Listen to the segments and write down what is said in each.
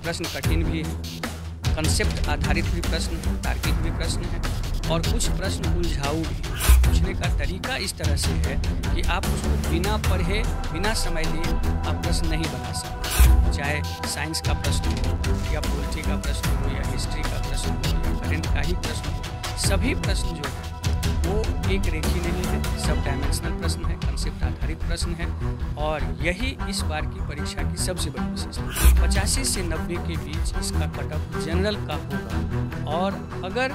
प्रश्न कठिन भी है, कंसेप्ट आधारित भी प्रश्न है, तार्किक भी प्रश्न है और कुछ प्रश्न उलझाऊ भी है। पूछने का तरीका इस तरह से है कि आप उसको बिना पढ़े, बिना समय लिए आप प्रश्न नहीं बना सकते। चाहे साइंस का प्रश्न हो या पॉलिटी का प्रश्न हो या हिस्ट्री का प्रश्न हो या करंट का ही प्रश्न हो, सभी प्रश्न जो है वो एक रेखी नहीं है, सब डायमेंशनल प्रश्न है, कंसेप्ट आधारित प्रश्न है और यही इस बार की परीक्षा की सबसे बड़ी विशेषता है। 85 से 90 के बीच इसका कटऑफ जनरल का होगा और अगर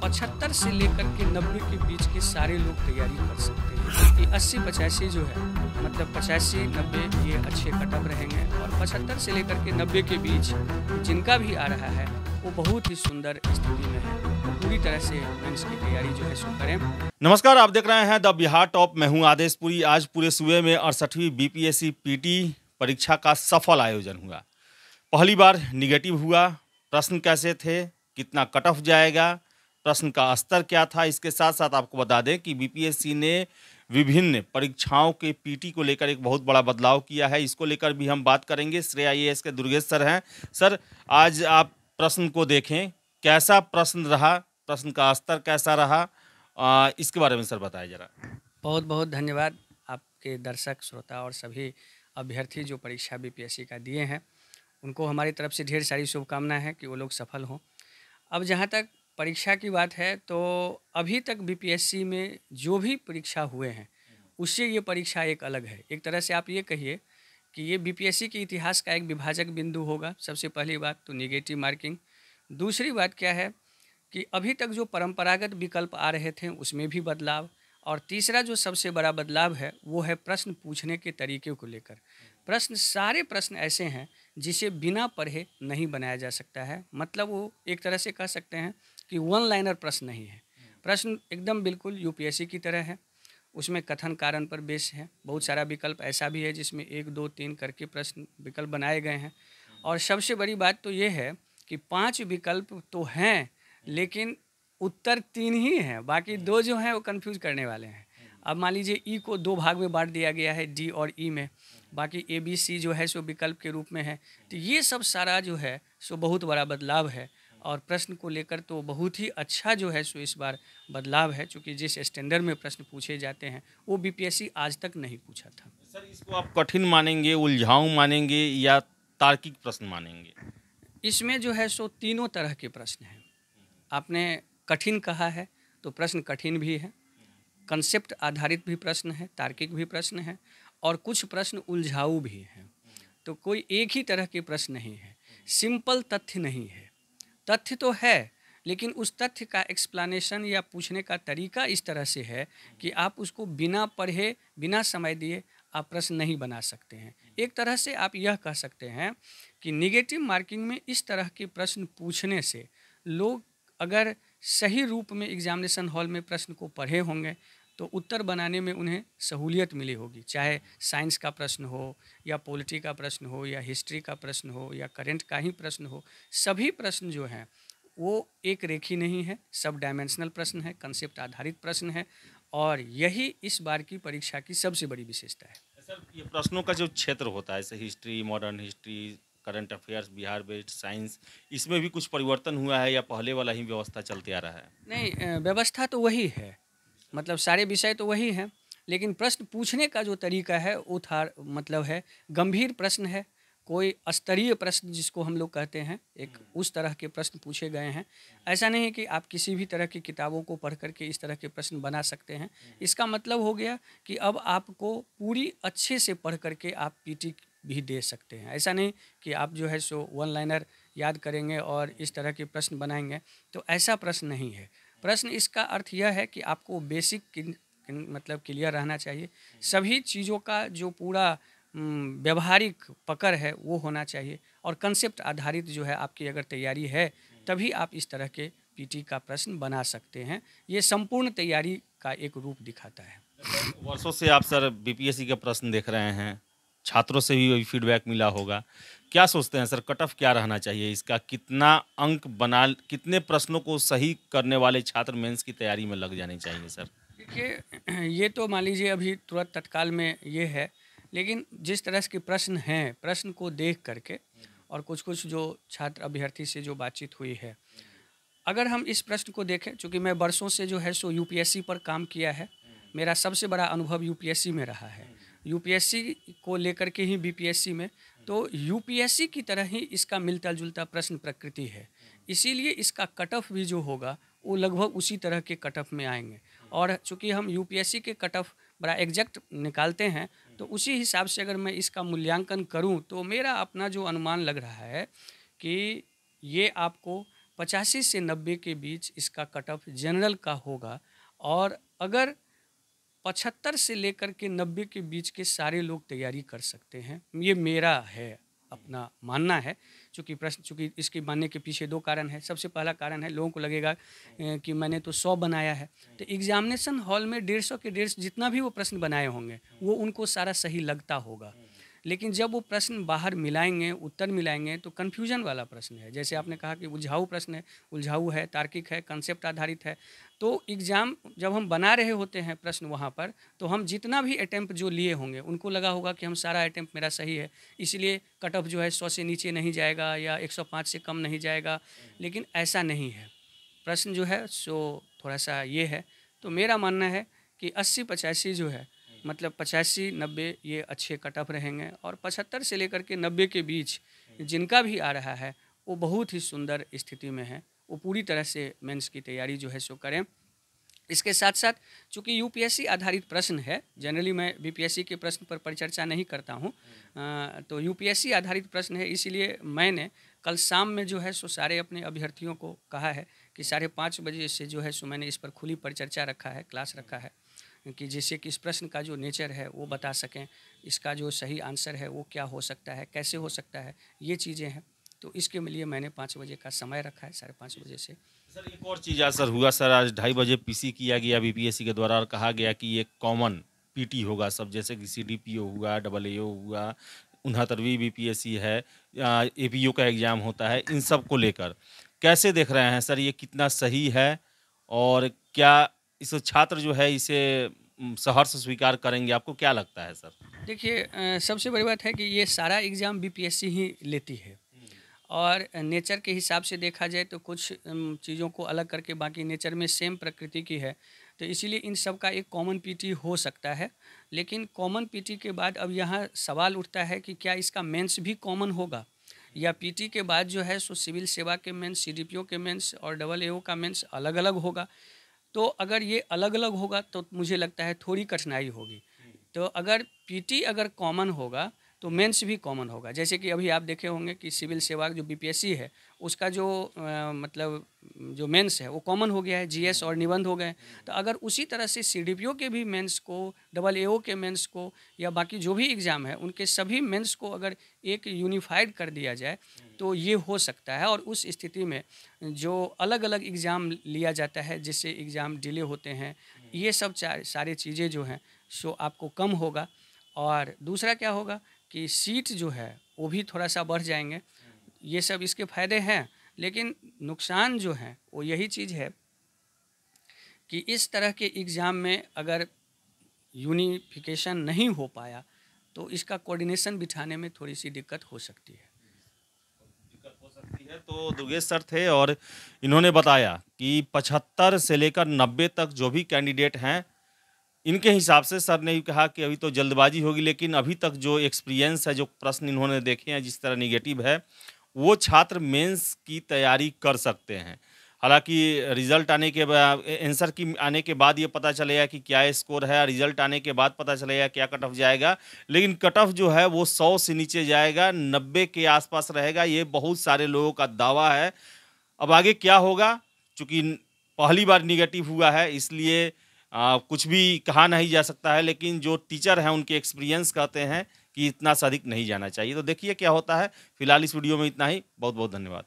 75 से लेकर के 90 के बीच के सारे लोग तैयारी कर सकते हैं कि 80-85 जो है मतलब 85-90 ये अच्छे कटऑफ रहेंगे और 75 से लेकर के 90 के बीच जिनका भी आ रहा है वो बहुत ही सुंदर स्थिति में है। तो पूरी तरह से मेंस की तैयारी जो है सो करें। नमस्कार, आप देख रहे हैं द बिहार टॉप। मैं हूं आदेश पुरी। आज पूरे सूबे में 68वीं बीपीएससी पीटी परीक्षा का सफल आयोजन हुआ। पहली बार निगेटिव हुआ। प्रश्न कैसे थे, कितना कट ऑफ जाएगा, प्रश्न का स्तर क्या था, इसके साथ साथ आपको बता दें कि बीपीएससी ने विभिन्न परीक्षाओं के पीटी को लेकर एक बहुत बड़ा बदलाव किया है। इसको लेकर भी हम बात करेंगे। श्रेय आईएएस के दुर्गेश सर हैं। सर, आज आप प्रश्न को देखें, कैसा प्रश्न रहा, प्रश्न का स्तर कैसा रहा, इसके बारे में सर बताएं जरा। बहुत बहुत धन्यवाद आपके दर्शक, श्रोता और सभी अभ्यर्थी जो परीक्षा बीपीएससी का दिए हैं, उनको हमारी तरफ से ढेर सारी शुभकामनाएं हैं कि वो लोग सफल हों। अब जहाँ तक परीक्षा की बात है तो अभी तक बीपीएससी में जो भी परीक्षा हुए हैं उससे ये परीक्षा एक अलग है। एक तरह से आप ये कहिए कि ये बीपीएससी के इतिहास का एक विभाजक बिंदु होगा। सबसे पहली बात तो नेगेटिव मार्किंग। दूसरी बात क्या है कि अभी तक जो परंपरागत विकल्प आ रहे थे उसमें भी बदलाव, और तीसरा जो सबसे बड़ा बदलाव है वो है प्रश्न पूछने के तरीके को लेकर। सारे प्रश्न ऐसे हैं जिसे बिना पढ़े नहीं बनाया जा सकता है। मतलब वो एक तरह से कह सकते हैं कि वन लाइनर प्रश्न नहीं है। प्रश्न एकदम बिल्कुल यूपीएससी की तरह है। उसमें कथन कारण पर बेस है। बहुत सारा विकल्प ऐसा भी है जिसमें 1, 2, 3 करके प्रश्न विकल्प बनाए गए हैं। और सबसे बड़ी बात तो ये है कि 5 विकल्प तो हैं लेकिन उत्तर 3 ही हैं, बाकी 2 जो हैं वो कंफ्यूज करने वाले हैं। अब मान लीजिए ई को 2 भाग में बांट दिया गया है, डी और ई में, बाकी ए बी सी जो है सो विकल्प के रूप में है। तो ये सब सारा जो है सो बहुत बड़ा बदलाव है और प्रश्न को लेकर तो बहुत ही अच्छा जो है सो इस बार बदलाव है, चूँकि जिस स्टैंडर्ड में प्रश्न पूछे जाते हैं वो बीपीएससी आज तक नहीं पूछा था। सर, इसको आप कठिन मानेंगे, उलझाऊ मानेंगे या तार्किक प्रश्न मानेंगे? इसमें जो है सो तीनों तरह के प्रश्न हैं। आपने कठिन कहा है तो प्रश्न कठिन भी है, कंसेप्ट आधारित भी प्रश्न है, तार्किक भी प्रश्न है और कुछ प्रश्न उलझाऊ भी हैं। तो कोई एक ही तरह के प्रश्न नहीं है, सिंपल तथ्य नहीं है। तथ्य तो है लेकिन उस तथ्य का एक्सप्लेनेशन या पूछने का तरीका इस तरह से है कि आप उसको बिना पढ़े, बिना समय दिए आप प्रश्न नहीं बना सकते हैं। एक तरह से आप यह कह सकते हैं कि निगेटिव मार्किंग में इस तरह के प्रश्न पूछने से लोग अगर सही रूप में एग्जामिनेशन हॉल में प्रश्न को पढ़े होंगे तो उत्तर बनाने में उन्हें सहूलियत मिली होगी। चाहे साइंस का प्रश्न हो या पॉलिटी का प्रश्न हो या हिस्ट्री का प्रश्न हो या करंट का ही प्रश्न हो, सभी प्रश्न जो हैं वो एक रेखी नहीं है, सब डायमेंशनल प्रश्न है, कंसेप्ट आधारित प्रश्न है और यही इस बार की परीक्षा की सबसे बड़ी विशेषता है। सर, ये प्रश्नों का जो क्षेत्र होता है, जैसे history, modern history, current affairs, Bihar based science, इसमें भी कुछ परिवर्तन हुआ है या पहले वाला ही व्यवस्था चलते आ रहा है? नहीं, व्यवस्था तो वही है, मतलब सारे विषय तो वही हैं, लेकिन प्रश्न पूछने का जो तरीका है वो था, मतलब है गंभीर प्रश्न है, कोई स्तरीय प्रश्न जिसको हम लोग कहते हैं, एक उस तरह के प्रश्न पूछे गए हैं। ऐसा नहीं है कि आप किसी भी तरह की किताबों को पढ़ करके इस तरह के प्रश्न बना सकते हैं। इसका मतलब हो गया कि अब आपको पूरी अच्छे से पढ़ करके आप पीटी भी दे सकते हैं। ऐसा नहीं कि आप जो है सो वन लाइनर याद करेंगे और इस तरह के प्रश्न बनाएंगे, तो ऐसा प्रश्न नहीं है। प्रश्न इसका अर्थ यह है कि आपको बेसिक मतलब क्लियर रहना चाहिए, सभी चीज़ों का जो पूरा व्यवहारिक पकड़ है वो होना चाहिए और कंसेप्ट आधारित जो है आपकी अगर तैयारी है तभी आप इस तरह के पीटी का प्रश्न बना सकते हैं। ये संपूर्ण तैयारी का एक रूप दिखाता है। वर्षों से आप सर बीपीएससी के प्रश्न देख रहे हैं, छात्रों से भी फीडबैक मिला होगा, क्या सोचते हैं सर, कट ऑफ क्या रहना चाहिए इसका? कितना अंक बना, कितने प्रश्नों को सही करने वाले छात्र मेंस की तैयारी में लग जाने चाहिए सर? देखिए, ये तो मान लीजिए अभी तुरंत तत्काल में ये है, लेकिन जिस तरह के प्रश्न हैं, प्रश्न को देख करके और कुछ कुछ जो छात्र अभ्यर्थी से जो बातचीत हुई है, अगर हम इस प्रश्न को देखें, चूँकि मैं वर्षों से जो है सो यूपीएससी पर काम किया है, मेरा सबसे बड़ा अनुभव यूपीएससी में रहा है। यूपीएससी को लेकर के ही बीपीएससी में, तो यूपीएससी की तरह ही इसका मिलता-जुलता प्रश्न प्रकृति है। इसीलिए इसका कट ऑफ भी जो होगा वो लगभग उसी तरह के कट ऑफ में आएँगे। और चूँकि हम यूपीएससी के कट ऑफ बड़ा एग्जैक्ट निकालते हैं, तो उसी हिसाब से अगर मैं इसका मूल्यांकन करूँ तो मेरा अपना जो अनुमान लग रहा है कि ये आपको 85 से 90 के बीच इसका कट ऑफ जनरल का होगा। और अगर 75 से लेकर के 90 के बीच के सारे लोग तैयारी कर सकते हैं, ये मेरा है अपना मानना है। चूँकि इसके मानने के पीछे 2 कारण हैं। सबसे पहला कारण है, लोगों को लगेगा कि मैंने तो 100 बनाया है, तो एग्जामिनेशन हॉल में 150 के 150 जितना भी वो प्रश्न बनाए होंगे वो उनको सारा सही लगता होगा। लेकिन जब वो प्रश्न बाहर मिलाएंगे, उत्तर मिलाएंगे, तो कन्फ्यूजन वाला प्रश्न है। जैसे आपने कहा कि उलझाऊ प्रश्न है, उलझाऊ है, तार्किक है, कंसेप्ट आधारित है। तो एग्ज़ाम जब हम बना रहे होते हैं प्रश्न वहाँ पर, तो हम जितना भी अटैम्प्ट जो लिए होंगे उनको लगा होगा कि हम सारा अटैम्प्ट मेरा सही है, इसलिए कट ऑफ जो है 100 से नीचे नहीं जाएगा या 105 से कम नहीं जाएगा। लेकिन ऐसा नहीं है। प्रश्न जो है सो थोड़ा-सा ये है। तो मेरा मानना है कि 80-85 जो है, मतलब 85-90 ये अच्छे कट ऑफ रहेंगे, और 75 से लेकर के 90 के बीच जिनका भी आ रहा है वो बहुत ही सुंदर स्थिति में है। वो पूरी तरह से मेंस की तैयारी जो है सो करें। इसके साथ साथ चूँकि यूपीएससी आधारित प्रश्न है, जनरली मैं बीपीएससी के प्रश्न पर परिचर्चा नहीं करता हूँ, तो यूपीएससी आधारित प्रश्न है, इसीलिए मैंने कल शाम में जो है सो सारे अपने अभ्यर्थियों को कहा है कि 5:30 बजे से जो है सो मैंने इस पर खुली परिचर्चा रखा है, क्लास रखा है, कि जिससे कि इस प्रश्न का जो नेचर है वो बता सकें, इसका जो सही आंसर है वो क्या हो सकता है, कैसे हो सकता है, ये चीज़ें हैं। तो इसके लिए मैंने 5 बजे का समय रखा है, 5:30 बजे से। सर एक और चीज़ आज सर हुआ सर, आज 2:30 बजे पीसी किया गया बीपीएससी के द्वारा और कहा गया कि ये कॉमन पीटी होगा सब, जैसे कि सीडीपीओ हुआ, AAO हुआ, 69वीं बीपीएससी है, एपीओ का एग्ज़ाम होता है, इन सब को लेकर कैसे देख रहे हैं सर, ये कितना सही है और क्या इस छात्र जो है इसे सहर्ष स्वीकार करेंगे, आपको क्या लगता है सर? देखिए, सबसे बड़ी बात है कि ये सारा एग्ज़ाम बीपीएससी ही लेती है, और नेचर के हिसाब से देखा जाए तो कुछ चीज़ों को अलग करके बाकी नेचर में सेम प्रकृति की है, तो इसीलिए इन सब का एक कॉमन पीटी हो सकता है। लेकिन कॉमन पीटी के बाद अब यहाँ सवाल उठता है कि क्या इसका मेंस भी कॉमन होगा, या पीटी के बाद जो है सो सिविल सेवा के मेंस, सीडीपीओ के मेंस और AAO का मेंस अलग अलग होगा। तो अगर ये अलग अलग होगा तो मुझे लगता है थोड़ी कठिनाई होगी। तो अगर पीटी अगर कॉमन होगा तो मेंस भी कॉमन होगा। जैसे कि अभी आप देखे होंगे कि सिविल सेवा जो बीपीएससी है उसका जो मतलब जो मेंस है वो कॉमन हो गया है, जीएस और निबंध हो गए। तो अगर उसी तरह से सीडीपीओ के भी मेंस को, AAO के मेंस को, या बाकी जो भी एग्ज़ाम है उनके सभी मेंस को अगर एक यूनिफाइड कर दिया जाए तो ये हो सकता है। और उस स्थिति में जो अलग अलग एग्ज़ाम लिया जाता है जिससे एग्ज़ाम डिले होते हैं, ये सब सारी चीज़ें जो हैं सो आपको कम होगा। और दूसरा क्या होगा कि सीट जो है वो भी थोड़ा सा बढ़ जाएंगे। ये सब इसके फ़ायदे हैं, लेकिन नुकसान जो है वो यही चीज़ है कि इस तरह के एग्ज़ाम में अगर यूनिफिकेशन नहीं हो पाया तो इसका कोऑर्डिनेशन बिठाने में थोड़ी सी दिक्कत हो सकती है। दिक्कत हो सकती है। तो दुर्गेश सर थे और इन्होंने बताया कि 75 से लेकर 90 तक जो भी कैंडिडेट हैं, इनके हिसाब से सर ने कहा कि अभी तो जल्दबाजी होगी, लेकिन अभी तक जो एक्सपीरियंस है, जो प्रश्न इन्होंने देखे हैं, जिस तरह निगेटिव है, वो छात्र मेंस की तैयारी कर सकते हैं। हालांकि रिजल्ट आने के बाद, आंसर की आने के बाद ये पता चलेगा कि क्या स्कोर है, रिजल्ट आने के बाद पता चलेगा क्या कट ऑफ जाएगा, लेकिन कट ऑफ जो है वो 100 से नीचे जाएगा, 90 के आसपास रहेगा, ये बहुत सारे लोगों का दावा है। अब आगे क्या होगा, चूँकि पहली बार निगेटिव हुआ है इसलिए कुछ भी कहा नहीं जा सकता है, लेकिन जो टीचर हैं उनके एक्सपीरियंस कहते हैं कि इतना से अधिक नहीं जाना चाहिए। तो देखिए क्या होता है। फिलहाल इस वीडियो में इतना ही। बहुत बहुत धन्यवाद।